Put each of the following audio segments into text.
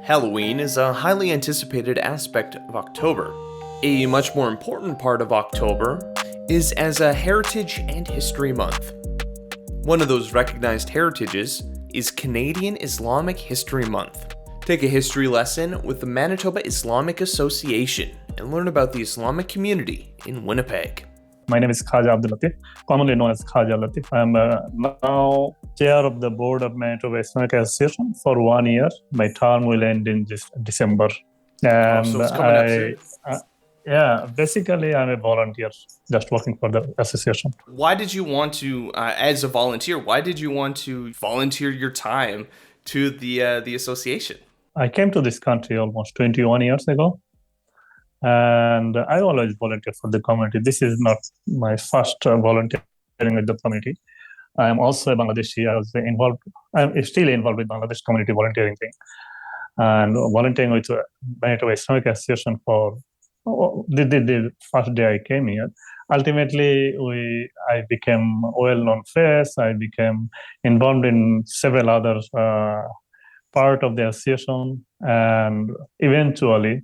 Halloween is a highly anticipated aspect of October. A much more important part of October is as a Heritage and History Month. One of those recognized heritages is Canadian Islamic History Month. Take a history lesson with the Manitoba Islamic Association and learn about the Islamic community in Winnipeg. My name is Khaja Abdul Latif, commonly known as Khaja Latif. I'm now chair of the board of Manitoba Islamic Association for 1 year. My term will end in December. And so it's coming up soon. Basically I'm a volunteer just working for the association. Why did you want to, as a volunteer, why did you want to volunteer your time to the association? I came to this country almost 21 years ago. And I always volunteer for the community. This is not my first volunteering with the community. I am also a Bangladeshi. I'm still involved with Bangladesh community volunteering thing. And volunteering with Manitoba Islamic Association for the first day I came here. Ultimately, I became well-known face. I became involved in several other part of the association. And eventually,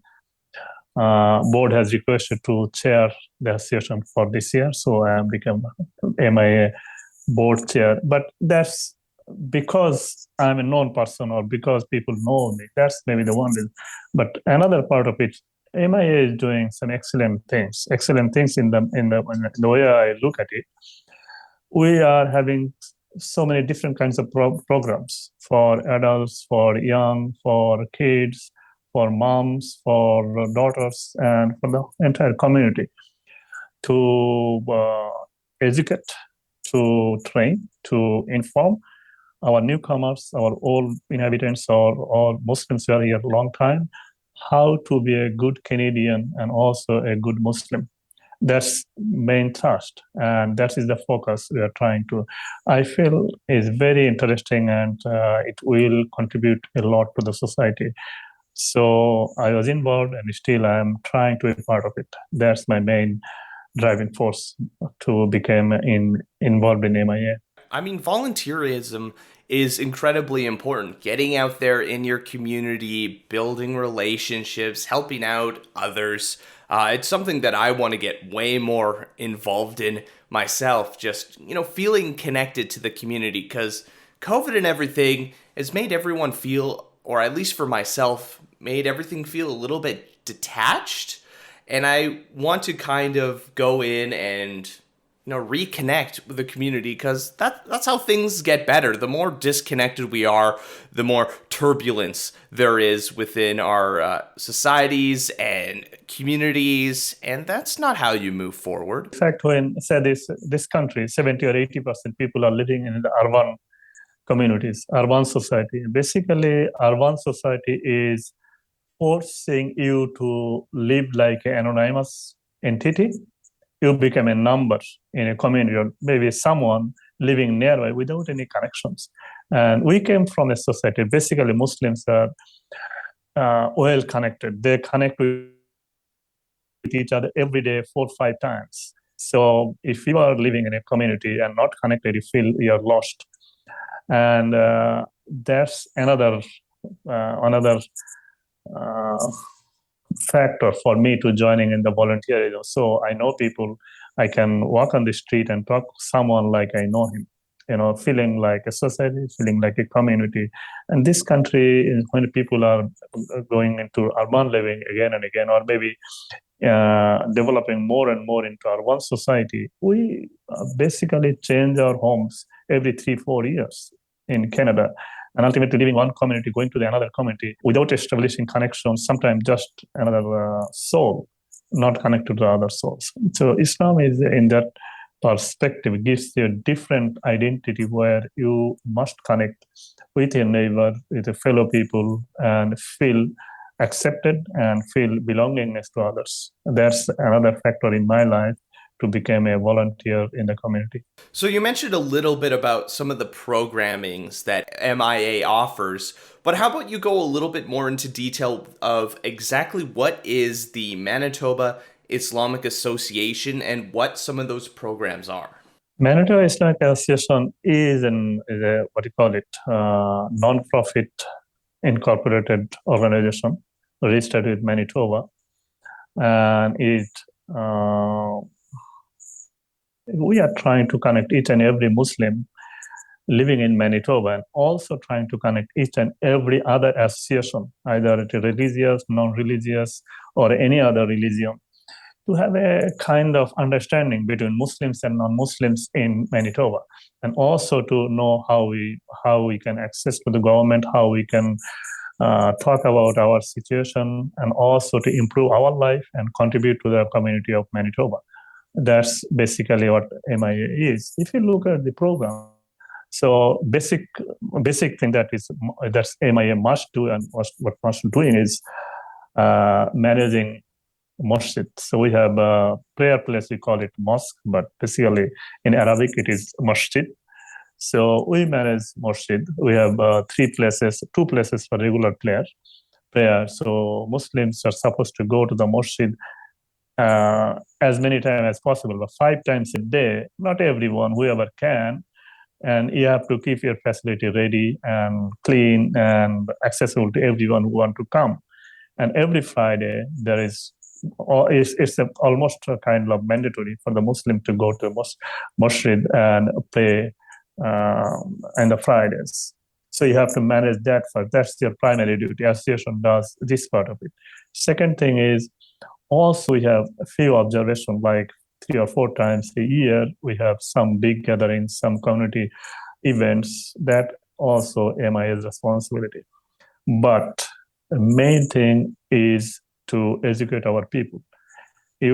board has requested to chair the association for this year, so I become MIA board chair. But that's because I'm a known person or because people know me. That's maybe the one reason. But another part of it, MIA is doing some excellent things in the way I look at it. We are having so many different kinds of programs for adults, for young, for kids, for moms, for daughters, and for the entire community to educate, to train, to inform our newcomers, our old inhabitants, or Muslims who are here a long time, how to be a good Canadian and also a good Muslim. That's main thrust, and that is the focus we are trying to. I feel is very interesting, and it will contribute a lot to the society. So I was involved and still I am trying to be part of it. That's my main driving force to become involved in MIA. I mean, volunteerism is incredibly important. Getting out there in your community, building relationships, helping out others. It's something that I want to get way more involved in myself. Just, feeling connected to the community, because COVID and everything has made everyone feel, or at least for myself, made everything feel a little bit detached. And I want to kind of go in and, reconnect with the community, because that's how things get better. The more disconnected we are, the more turbulence there is within our societies and communities. And that's not how you move forward. In fact, when say this country, 70 or 80% people are living in the urban communities, urban society. Basically, urban society is forcing you to live like an anonymous entity. You become a number in a community, or maybe someone living nearby without any connections. And we came from a society, basically Muslims are well connected. They connect with each other every day 4 or 5 times. So if you are living in a community and not connected, you feel you're lost. And that's another factor for me to joining in the volunteer. So I know people, I can walk on the street and talk to someone like I know him, feeling like a society, feeling like a community. And this country, when people are going into urban living again and again, or maybe developing more and more into urban society, we basically change our homes every 3-4 years in Canada. And ultimately leaving one community, going to the another community without establishing connections, sometimes just another soul, not connected to other souls. So Islam is in that perspective, gives you a different identity where you must connect with your neighbor, with your fellow people, and feel accepted and feel belongingness to others. That's another factor in my life to become a volunteer in the community. So you mentioned a little bit about some of the programmings that MIA offers, but how about you go a little bit more into detail of exactly what is the Manitoba Islamic Association and what some of those programs are? Manitoba Islamic Association is non-profit incorporated organization registered with Manitoba, and we are trying to connect each and every Muslim living in Manitoba, and also trying to connect each and every other association, either religious, non-religious, or any other religion, to have a kind of understanding between Muslims and non-Muslims in Manitoba, and also to know how we can access to the government, how we can talk about our situation, and also to improve our life and contribute to the community of Manitoba. That's basically what MIA is. If you look at the program, so basic thing that's MIA must do, and what must doing is managing masjid. So we have a prayer place, we call it mosque, but basically in Arabic it is masjid. So we manage masjid. We have two places for regular prayer. So Muslims are supposed to go to the masjid as many times as possible, but 5 times a day. Not everyone, whoever can. And you have to keep your facility ready and clean and accessible to everyone who want to come. And every Friday, it's almost a kind of mandatory for the Muslim to go to masjid and pray on the Fridays. So you have to manage that first. That's your primary duty. Association does this part of it. Second thing is, also we have a few observations, like 3 or 4 times a year, we have some big gatherings, some community events. That also MIA's responsibility. But the main thing is to educate our people. If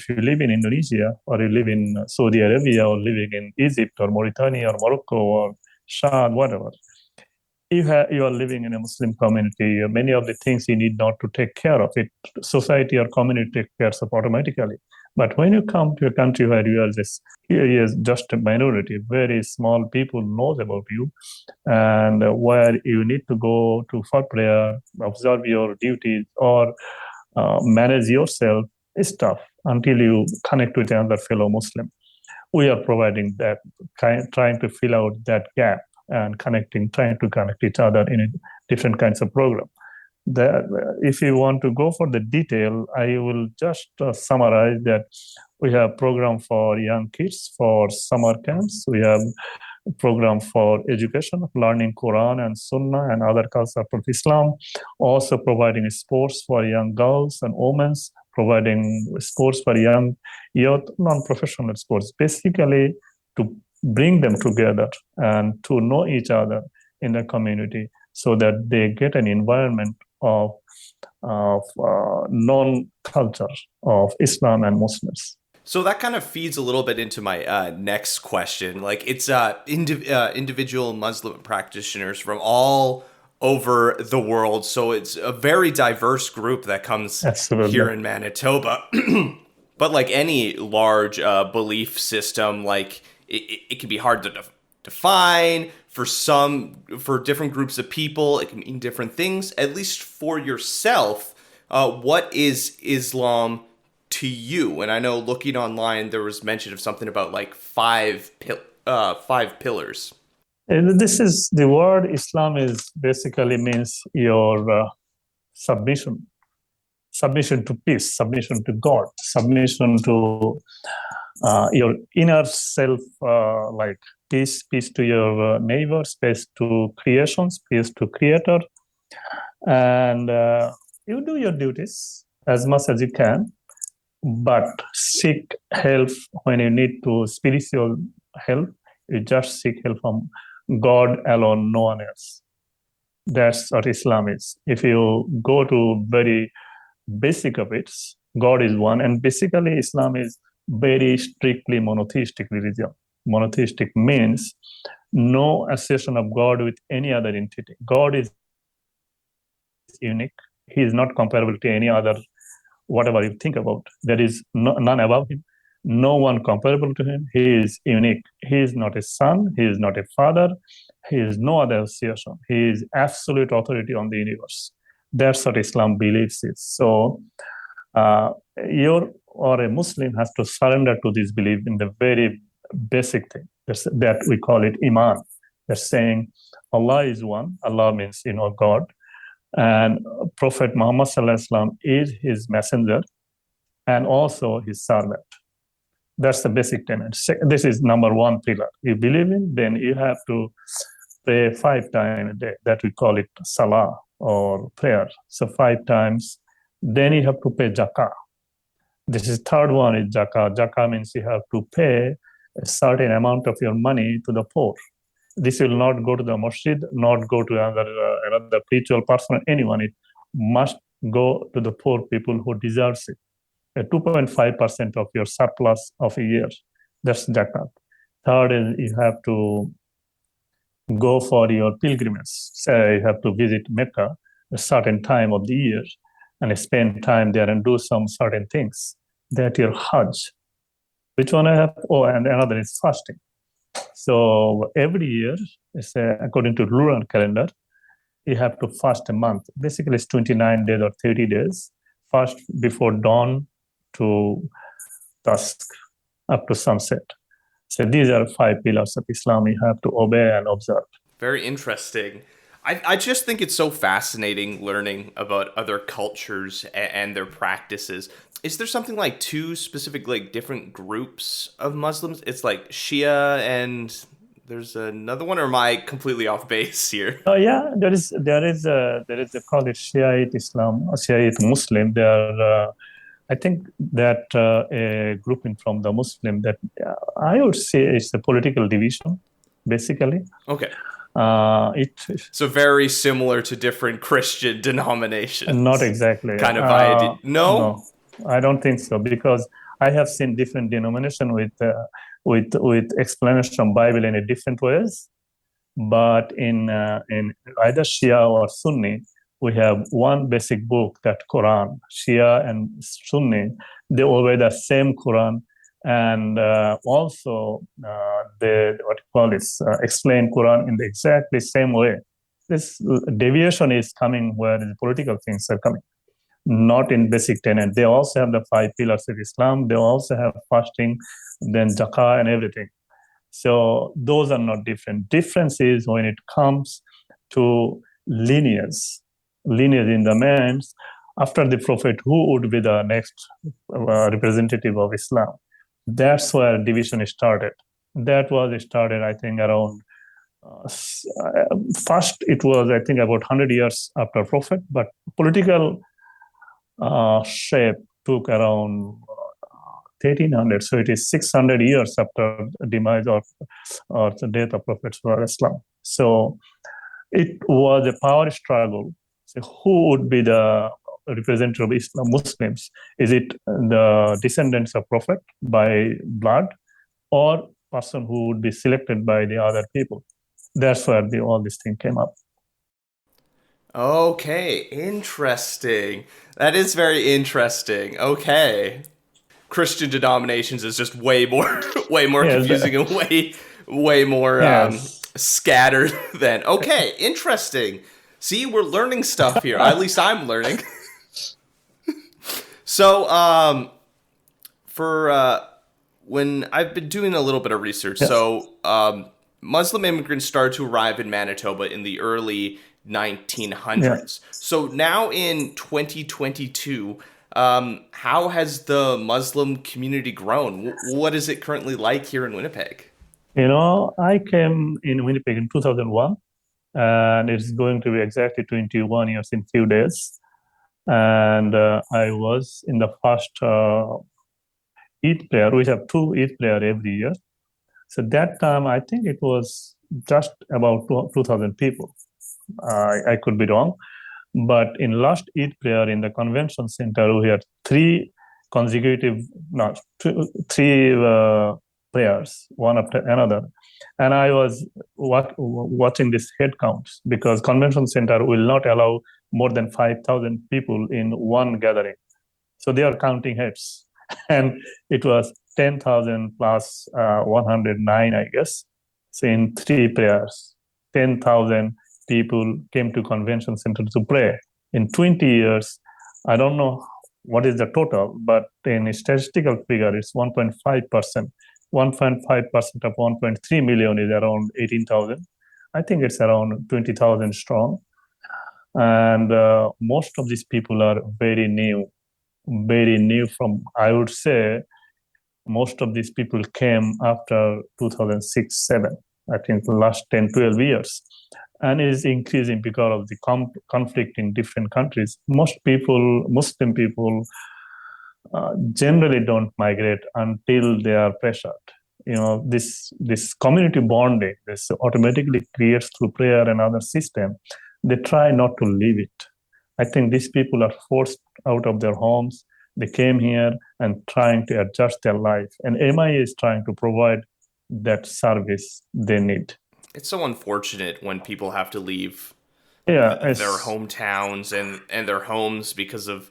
you live in Indonesia, or you live in Saudi Arabia, or living in Egypt or Mauritania or Morocco or Shad, whatever, you are living in a Muslim community, many of the things you need not to take care of it. Society or community take care of automatically. But when you come to a country where you are just a minority, very small people knows about you, and where you need to go to for prayer, observe your duties, or manage yourself, is tough until you connect with another fellow Muslim. We are providing that, trying to fill out that gap and trying to connect each other in different kinds of program. If you want to go for the detail, I will just summarize that we have program for young kids for summer camps. We have a program for education of learning Quran and Sunnah and other cultures of Islam. Also providing sports for young girls and women, providing sports for young youth, non-professional sports, basically to bring them together and to know each other in the community, so that they get an environment of known culture of Islam and Muslims. So that kind of feeds a little bit into my next question. Like, it's individual Muslim practitioners from all over the world. So it's a very diverse group that comes Absolutely. Here in Manitoba. But like any large belief system, like it can be hard to define. For different groups of people, it can mean different things. At least for yourself, what is Islam to you? And I know looking online, there was mention of something about like 5 pillars. And this is the word Islam is basically means your submission to peace, submission to God, submission to your inner self, like peace to your neighbors, peace to creations, peace to creator. And you do your duties as much as you can, but seek help when you need to spiritual help. You just seek help from God alone, no one else. That's what Islam is. If you go to very basic of it, God is one, and basically Islam is very strictly monotheistic religion. Monotheistic means no association of God with any other entity. God is unique. He is not comparable to any other, whatever you think about. There is none above him, no one comparable to him. He is unique. He is not a son. He is not a father. He is no other association. He is absolute authority on the universe. That's what Islam believes is. So you or a Muslim has to surrender to this belief in the very basic thing that we call it Iman. They're saying Allah is one. Allah means, God. And Prophet Muhammad Sallallahu Alaihi Wasallam is his messenger and also his servant. That's the basic tenet. This is number one pillar. You believe in, then you have to pray 5 times a day. That we call it salah or prayer. So 5 times. Then you have to pay zakah. This is third one is zakah. Zakah means you have to pay a certain amount of your money to the poor. This will not go to the masjid, not go to another spiritual person, anyone. It must go to the poor people who deserves it. 2.5% of your surplus of a year. That's zakat. Third is you have to go for your pilgrimage. Say you have to visit Mecca a certain time of the year and spend time there and do some certain things. That your Hajj. Which one I have? Oh, and another is fasting. So every year, according to lunar calendar, you have to fast a month. Basically, it's 29 days or 30 days. Fast before dawn to dusk, up to sunset. So these are 5 pillars of Islam you have to obey and observe. Very interesting. I just think it's so fascinating learning about other cultures and their practices. Is there something like 2 specific, like, different groups of Muslims? It's like Shia and there's another one, or am I completely off base here? Oh yeah, there is a call it Shiite Islam, Shiite Muslim. They are, I think that a grouping from the Muslim that I would say is a political division, basically. Okay. So very similar to different Christian denominations. Not exactly. Kind of idea. No, I don't think so, because I have seen different denomination with explanation from Bible in a different ways. But in either Shia or Sunni, we have one basic book, that Quran. Shia and Sunni, they obey the same Quran, and also they explain Quran in the exactly same way. This deviation is coming where the political things are coming, not in basic tenet. They also have the 5 pillars of Islam. They also have fasting, then zakah and everything. So those are not different. Difference is when it comes to lineage in the means after the Prophet, who would be the next representative of Islam. That's where division started. That was started, I think, around, first it was, I think, about 100 years after Prophet, but political shape took around 1300. So it is 600 years after the demise or the death of Prophet Islam. So it was a power struggle. So who would be the representative of Islam Muslims? Is it the descendants of Prophet by blood, or person who would be selected by the other people? That's where all this thing came up. Okay, interesting. That is very interesting. Okay. Christian denominations is just way more confusing and way more scattered than. Okay, interesting. See, we're learning stuff here. At least I'm learning. So, for when I've been doing a little bit of research, so Muslim immigrants started to arrive in Manitoba in the early 1900s. Yeah. So now in 2022, how has the Muslim community grown? What is it currently like here in Winnipeg? I came in Winnipeg in 2001, and it's going to be exactly 21 years in few days. And I was in the first Eid prayer. We have 2 Eid prayer every year. So that time, I think it was just about 2,000 people. I could be wrong. But in last Eid prayer in the convention center, we had 3 prayers, one after another. And I was watching this head counts, because convention center will not allow more than 5,000 people in one gathering. So they are counting heads. And it was 10,000 plus 109, I guess. So in 3 prayers, 10,000 people came to convention center to pray. In 20 years, I don't know what is the total, but in a statistical figure, it's 1.5%. 1.5% of 1.3 million is around 18,000. I think it's around 20,000 strong. And most of these people are very new from, I would say, most of these people came after 2006-7, I think the last 10, 12 years. And it is increasing because of the conflict in different countries. Most people, Muslim people, generally don't migrate until they are pressured. This community bonding, this automatically creates through prayer and other system. They try not to leave it. I think these people are forced out of their homes. They came here and trying to adjust their life. And MIA is trying to provide that service they need. It's so unfortunate when people have to leave Yeah, their hometowns and their homes because of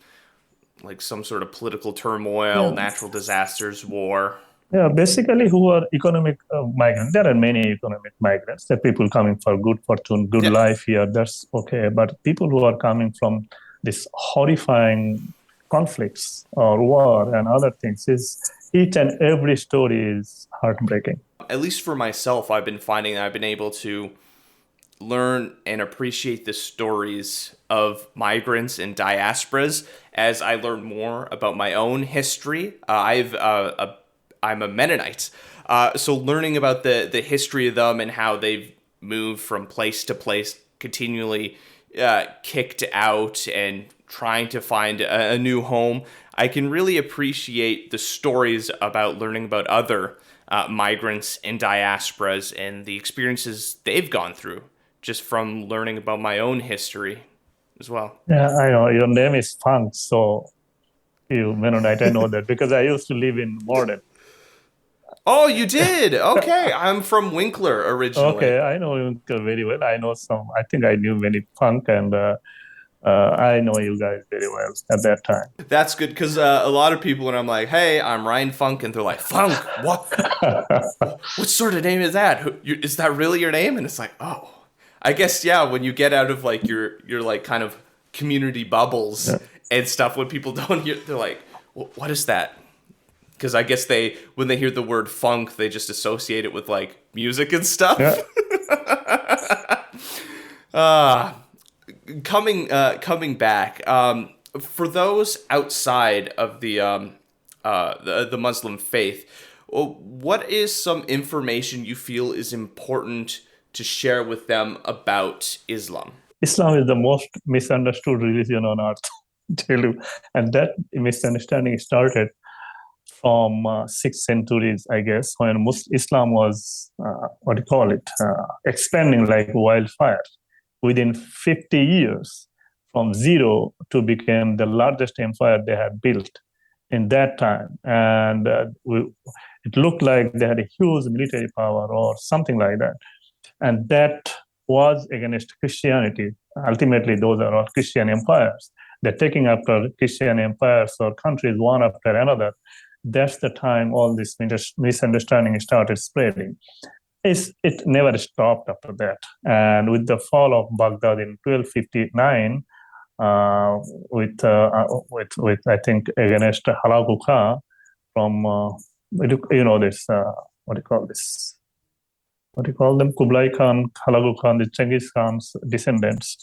like some sort of political turmoil, natural disasters, war. Yeah, basically who are economic migrants. There are many economic migrants. There are people coming for good fortune, good life here. That's okay. But people who are coming from this horrifying conflicts or war and other things, is each and every story is heartbreaking. At least for myself, I've been finding that I've been able to learn and appreciate the stories of migrants and diasporas as I learn more about my own history. I'm a Mennonite, so learning about the history of them and how they've moved from place to place, continually kicked out and trying to find a new home, I can really appreciate the stories about learning about other migrants and diasporas and the experiences they've gone through, just from learning about my own history as well. Yeah, I know. Your name is Funk, so you Mennonite, I know that because I used to live in Morden. Oh, you did? Okay. I'm from Winkler originally. Okay, I know Winkler very well. I think I knew many Funk, and I know you guys very well at that time. That's good, because a lot of people, when I'm like, hey, I'm Ryan Funk, and they're like, Funk? What? What sort of name is that? Is that really your name? And it's like, oh. I guess, yeah, when you get out of like your like kind of community bubbles and stuff, when people don't hear, they're like, what is that? Because I guess when they hear the word funk, they just associate it with like music and stuff. Yeah. Coming back, for those outside of the Muslim faith, what is some information you feel is important to share with them about Islam? Islam is the most misunderstood religion on earth, tell you. And that misunderstanding started from 6th centuries, I guess, when Islam was, expanding like wildfire. Within 50 years, from zero to become the largest empire they had built in that time. And it looked like they had a huge military power or something like that. And that was against Christianity. Ultimately, those are all Christian empires. They're taking after Christian empires or countries one after another. That's the time all this misunderstanding started spreading. It never stopped after that. And with the fall of Baghdad in 1259, with I think against Halagu Khan from this what do you call this? What do you call them? Kublai Khan, Halagu Khan, the Genghis Khan's descendants.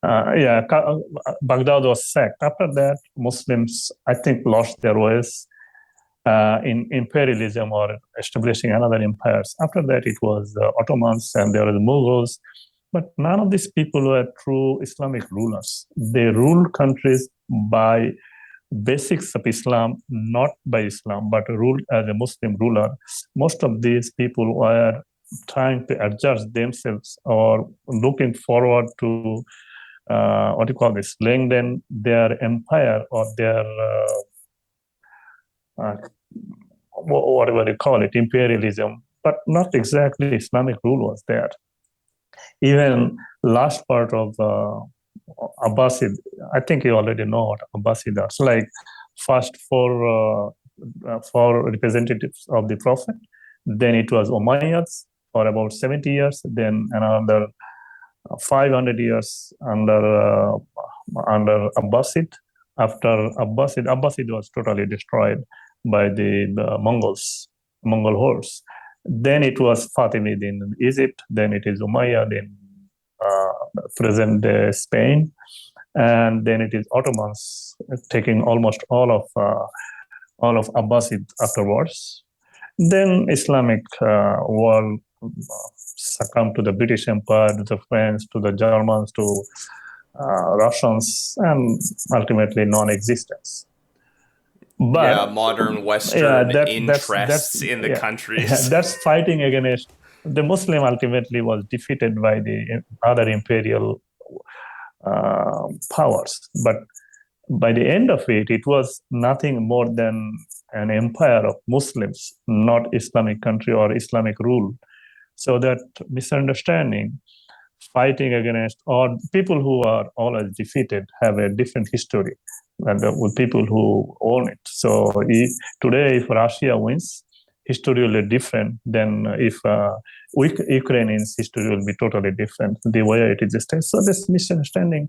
Baghdad was sacked. After that, Muslims, I think, lost their ways in imperialism or establishing another empires. After that, it was the Ottomans and there were the Mughals. But none of these people were true Islamic rulers. They ruled countries by basics of Islam, not by Islam, but ruled as a Muslim ruler. Most of these people were trying to adjust themselves or looking forward to lengthen their empire or their whatever you call it, imperialism, but not exactly Islamic rule was there. Even last part of Abbasid, I think you already know what Abbasid are. So like first four representatives of the Prophet, then it was Umayyads for about 70 years, then another 500 years under Abbasid. After Abbasid was totally destroyed by the Mongol hordes. Then it was Fatimid in Egypt. Then it is Umayyad in present-day Spain. And then it is Ottomans taking almost all of Abbasid afterwards. Then Islamic world succumbed to the British Empire, to the French, to the Germans, to Russians, and ultimately non-existence. But modern Western interests in the countries. That's fighting against the Muslim. Ultimately, was defeated by the other imperial powers. But by the end of it, it was nothing more than an empire of Muslims, not Islamic country or Islamic rule. So that misunderstanding, fighting against, or people who are always defeated have a different history than with people who own it. So today, if Russia wins, history will be different than if Ukraine's history will be totally different, the way it exists. So this misunderstanding,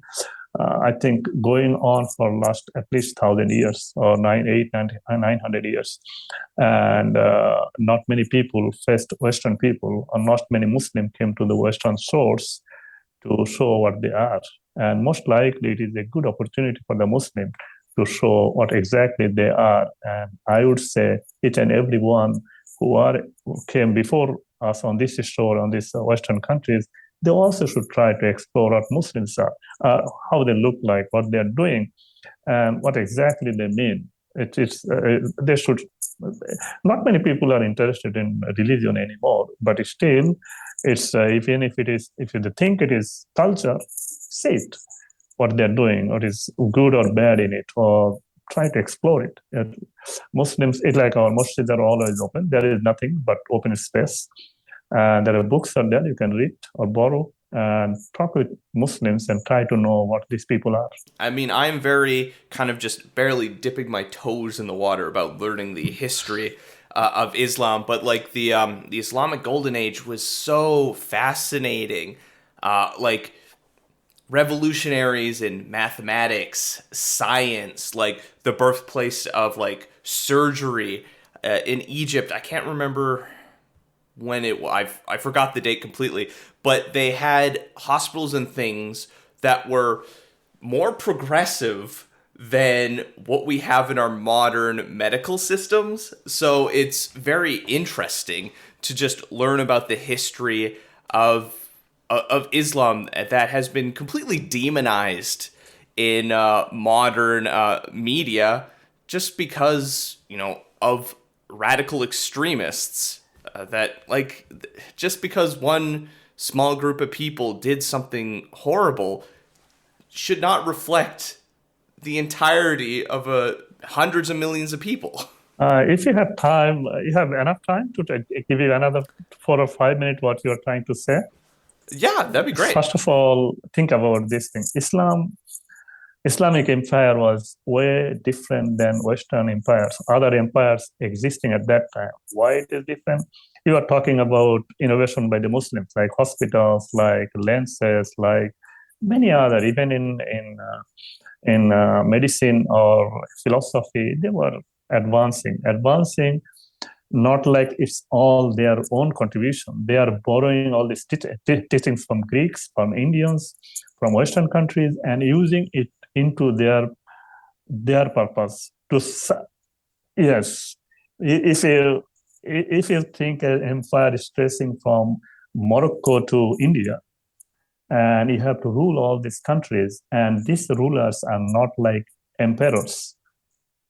I think, going on for last at least 1,000 years or 900 years. And not many people faced Western people, or not many Muslims came to the Western shores to show what they are. And most likely it is a good opportunity for the Muslim to show what exactly they are. And I would say each and every one who came before us on this shore, on these Western countries, they also should try to explore what Muslims are, how they look like, what they're doing, and what exactly they mean. They should. Not many people are interested in religion anymore, but still, it's even if they think it is culture, say it, what they're doing, what is good or bad in it, or try to explore it. Muslims, it's like our mosques are always open. There is nothing but open space. And there are books out there you can read or borrow and talk with Muslims and try to know what these people are. I mean, I'm very kind of just barely dipping my toes in the water about learning the history of Islam, but like the Islamic Golden Age was so fascinating. Like revolutionaries in mathematics, science, like the birthplace of like surgery in Egypt. I can't remember when I forgot the date completely, but they had hospitals and things that were more progressive than what we have in our modern medical systems. So it's very interesting to just learn about the history of Islam that has been completely demonized in modern media just because, of radical extremists. That just because one small group of people did something horrible should not reflect the entirety of hundreds of millions of people. If you have time, you have enough time to give you another 4 or 5 minutes what you're trying to say? Yeah, that'd be great. First of all, think about this thing. Islamic empire was way different than Western empires, other empires existing at that time. Why it is different? You are talking about innovation by the Muslims, like hospitals, like lenses, like many other, even in medicine or philosophy, they were advancing, not like it's all their own contribution. They are borrowing all these teachings from Greeks, from Indians, from Western countries, and using it into their purpose. Yes, if you think an empire is tracing from Morocco to India, and you have to rule all these countries, and these rulers are not like emperors.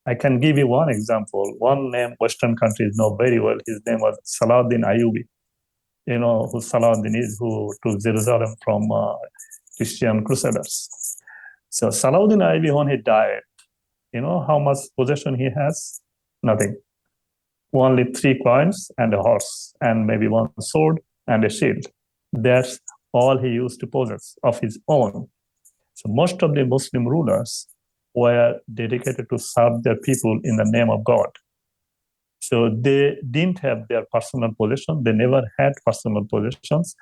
I can give you one example. One name Western countries know very well. His name was Salahuddin Ayyubi. You know who Salahuddin is, who took Jerusalem from Christian crusaders. So Salahuddin Ayyubi, when he died, you know how much possession he has? Nothing. Only 3 coins and a horse, and maybe 1 sword and a shield. That's all he used to possess of his own. So most of the Muslim rulers were dedicated to serve their people in the name of God. So they didn't have their personal possession. They never had personal possessions.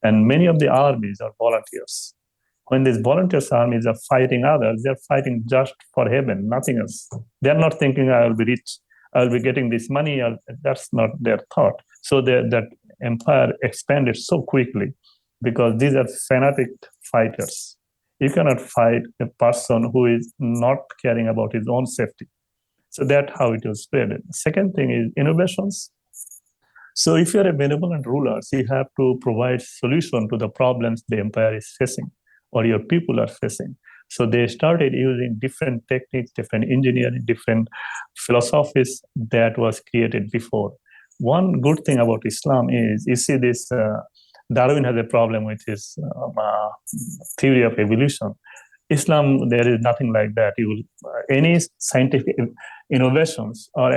And many of the armies are volunteers. When these volunteers armies are fighting others, they're fighting just for heaven, nothing else. They're not thinking, I will be rich, I will be getting this money. That's not their thought. So that empire expanded so quickly because these are fanatic fighters. You cannot fight a person who is not caring about his own safety. So that's how it was spread. Second thing is innovations. So if you're a benevolent ruler, you have to provide solution to the problems the empire is facing or your people are facing. So they started using different techniques, different engineering, different philosophies that was created before. One good thing about Islam is, you see this, Darwin has a problem with his theory of evolution. Islam, there is nothing like that. You will, any scientific innovations or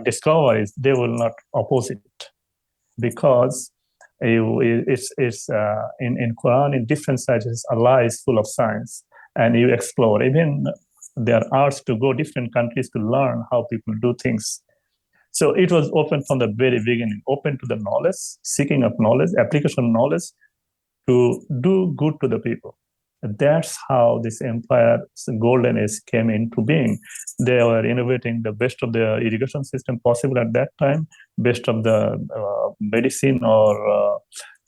discoveries, they will not oppose it because it's in Quran, in different sites, Allah is full of science, and you explore. Even there are arts to go different countries to learn how people do things. So it was open from the very beginning, open to the knowledge, seeking of knowledge, application of knowledge to do good to the people. That's how this empire's golden age came into being. They were innovating the best of the irrigation system possible at that time, best of the medicine or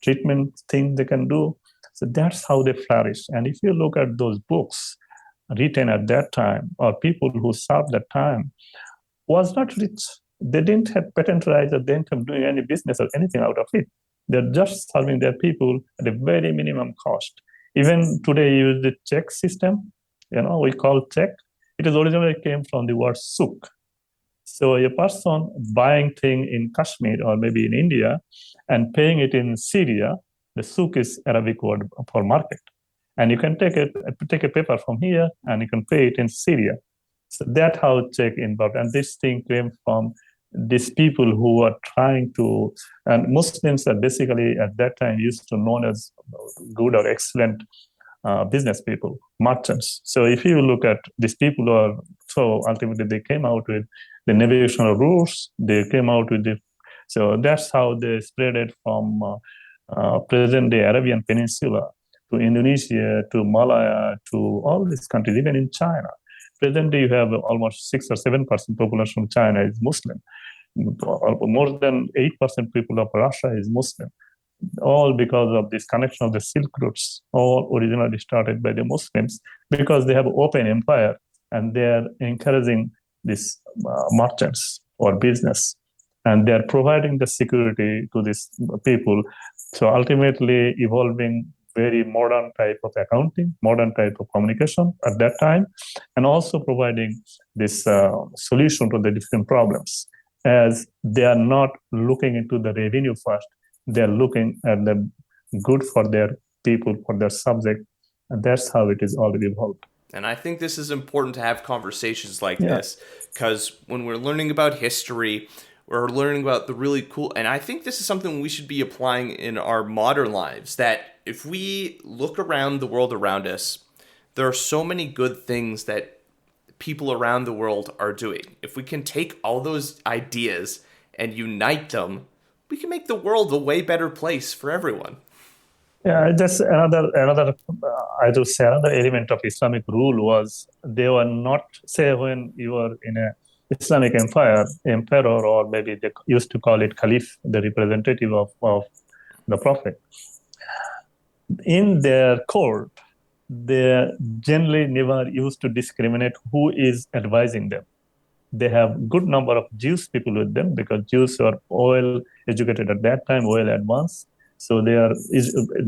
treatment thing they can do. So that's how they flourished. And if you look at those books written at that time, or people who served that time, was not rich. They didn't have patent rights or they didn't have doing any business or anything out of it. They're just serving their people at a very minimum cost. Even today, you use the check system, we call check. It is originally came from the word souk. So a person buying thing in Kashmir or maybe in India and paying it in Syria, the souk is Arabic word for market. And you can take a paper from here and you can pay it in Syria. So that's how check involved. And this thing came from these people who are trying to, and Muslims are basically at that time used to known as good or excellent business people, merchants. So if you look at these people who are, so ultimately they came out with the navigational rules, they came out with so that's how they spread it from present-day Arabian Peninsula to Indonesia, to Malaya, to all these countries, even in China. Presently, you have almost 6 or 7% population of China is Muslim. More than 8% people of Russia is Muslim. All because of this connection of the Silk routes, all originally started by the Muslims because they have open empire and they are encouraging these merchants or business. And they are providing the security to these people. So ultimately evolving very modern type of accounting, modern type of communication at that time, and also providing this solution to the different problems. As they are not looking into the revenue first, they are looking at the good for their people, for their subject, and that's how it is already evolved. And I think this is important to have conversations like this, because when we're learning about history, we're learning about the really cool, and I think this is something we should be applying in our modern lives, that if we look around the world around us, there are so many good things that people around the world are doing. If we can take all those ideas and unite them, we can make the world a way better place for everyone. Yeah, that's another I would say another element of Islamic rule was they were not, say when you were in a Islamic emperor, or maybe they used to call it caliph, the representative of the prophet. In their court, they generally never used to discriminate who is advising them. They have good number of Jewish people with them because Jews were well educated at that time, well advanced. So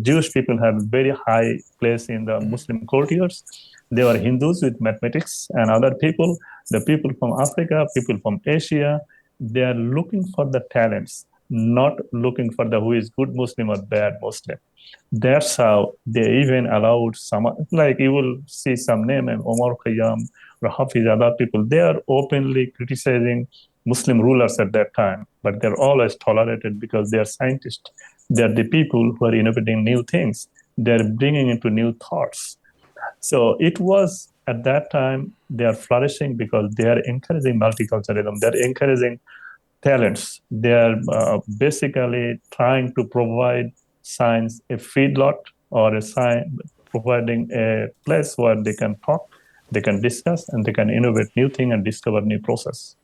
Jewish people have very high place in the Muslim courtiers. They were Hindus with mathematics and other people. The people from Africa, people from Asia, they are looking for the talents, not looking for the who is good Muslim or bad Muslim. That's how they even allowed some, like you will see some name, Omar Khayyam, or Hafiz, other people, they are openly criticizing Muslim rulers at that time, but they're always tolerated because they are scientists. They're the people who are innovating new things. They're bringing into new thoughts. So it was at that time, they are flourishing because they are encouraging multiculturalism. They're encouraging talents. They are basically trying to provide science a feedlot or providing a place where they can talk, they can discuss, and they can innovate new things and discover new process.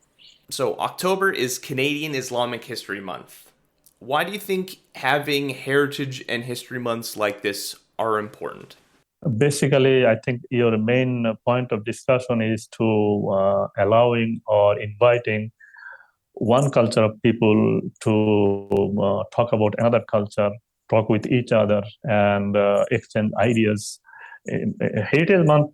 So October is Canadian Islamic History Month. Why do you think having heritage and history months like this are important? Basically, I think your main point of discussion is to allowing or inviting one culture of people to talk about another culture, talk with each other, and exchange ideas. Heritage Month,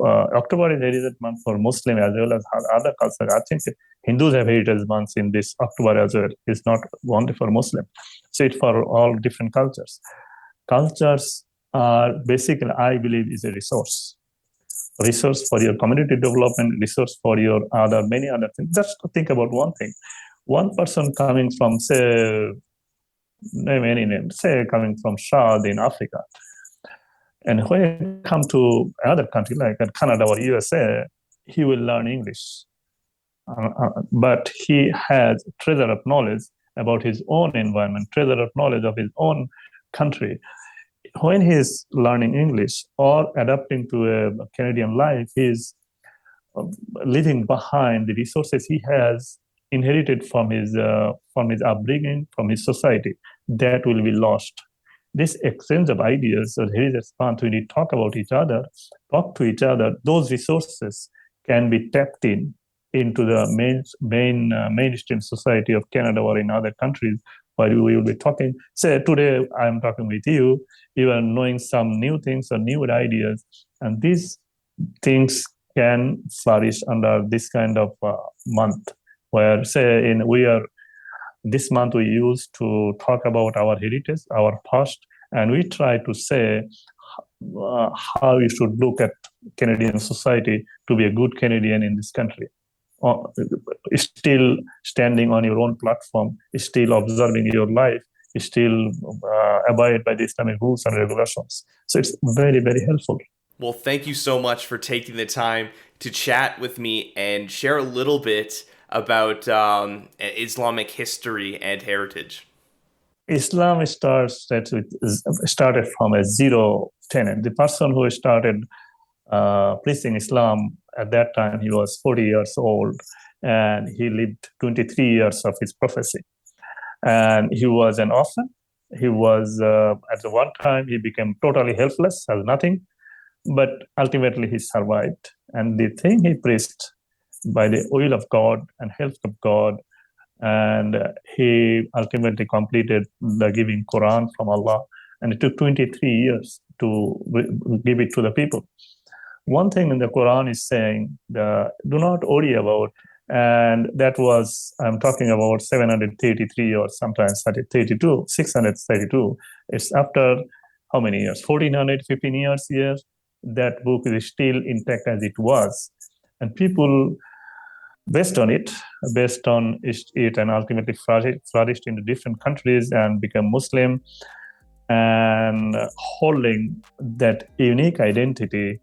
October is Heritage Month for Muslim as well as other cultures. I think Hindus have Heritage Months in this October as well. It's not only for Muslim. So it's for all different cultures. Cultures are basically, I believe, is a resource for your community development, resource for your many other things. Just think about one thing. One person coming from, say, name any name, say coming from Shad in Africa, and when he come to another country like Canada or USA, he will learn English. But he has treasure of knowledge about his own environment, treasure of knowledge of his own country. When he's learning English or adapting to a Canadian life, he's leaving behind the resources he has inherited from his upbringing, from his society, that will be lost. This exchange of ideas, or heritage month, when we talk to each other, those resources can be tapped into the mainstream society of Canada or in other countries where we will be talking. Say today I'm talking with you, you are knowing some new things or new ideas, and these things can flourish under this kind of month, where say this month we use to talk about our heritage, our past, and we try to say how you should look at Canadian society to be a good Canadian in this country. Still standing on your own platform, still observing your life, still abide by the Islamic rules and regulations. So it's very, very helpful. Well, thank you so much for taking the time to chat with me and share a little bit about Islamic history and heritage. Islam started from a zero tenant. The person who started preaching Islam at that time, he was 40 years old, and he lived 23 years of his prophecy. And he was an orphan. He was, at the one time, he became totally helpless, has nothing, but ultimately he survived. And the thing he preached by the will of God and help of God, and he ultimately completed the giving Quran from Allah. And it took 23 years to give it to the people. One thing in the Quran is saying, do not worry about, and that was, I'm talking about 733 or sometimes 632. It's after how many years? 1400, 15 years, that book is still intact as it was. And people, based on it, and ultimately flourished into different countries and become Muslim, and holding that unique identity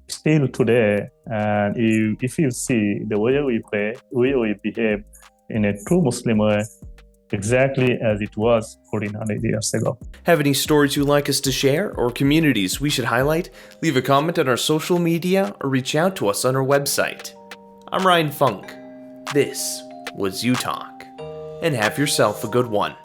still today. And if you see the way we pray, way we behave in a true Muslim way, exactly as it was 1400 years ago. Have any stories you'd like us to share or communities we should highlight? Leave a comment on our social media or reach out to us on our website. I'm Ryan Funk. This was You Talk, and have yourself a good one.